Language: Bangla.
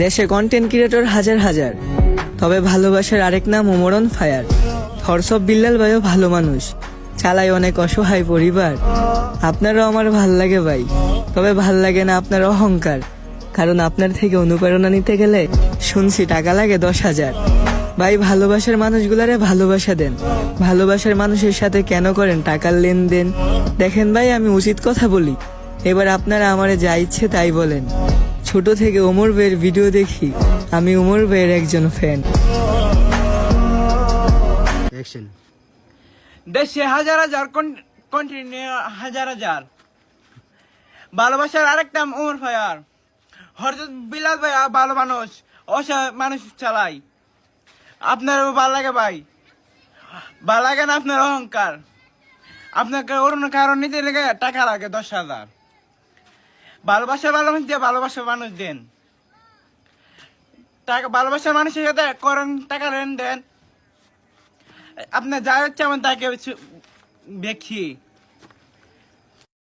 দেশে কন্টেন্ট ক্রিয়েটর হাজার হাজার, তবে ভালোবাসার আরেক নাম ওমর ফায়ার। থরসব বিল্লাল ভাইও ভালো মানুষ, চালায় অনেক অসহায় পরিবার। আপনারও আমার ভাল লাগে ভাই, তবে ভাল লাগে না আপনার অহংকার। কারণ আপনার থেকে অনুপ্রেরণা নিতে গেলে শুনছি টাকা লাগে 10,000। ভাই ভালোবাসার মানুষগুলারে ভালোবাসা দেন, ভালোবাসার মানুষের সাথে কেন করেন টাকার লেনদেন? দেখেন ভাই, আমি উচিত কথা বলি, এবার আপনারা আমারে যা ইচ্ছে তাই বলেন। ছোট থেকে ওমর ভাইয়ের ভিডিও দেখি, আমি ওমর ভাইয়ের একজন ফ্যান। দেশে হাজার হাজার কন্টিনিউ হাজার হাজার ভালোবাসার আরেক নাম ওমর ফায়ার। হরজত বিলাল ভাই ভালো মানুষ, অসহায় মানুষ চালাই। আপনার ভালো লাগে ভাই, ভালো লাগে না আপনার অহংকার। আপনাকে অন্য কারণ নিতে লেগে টাকা লাগে 10,000। ভালোবাসার মানুষ দিয়ে ভালোবাসার মানুষ দেন, টাকা ভালোবাসার মানুষের সাথে করেন টাকা লেনদেন। আপনার যা হচ্ছে আমার তাকে দেখি।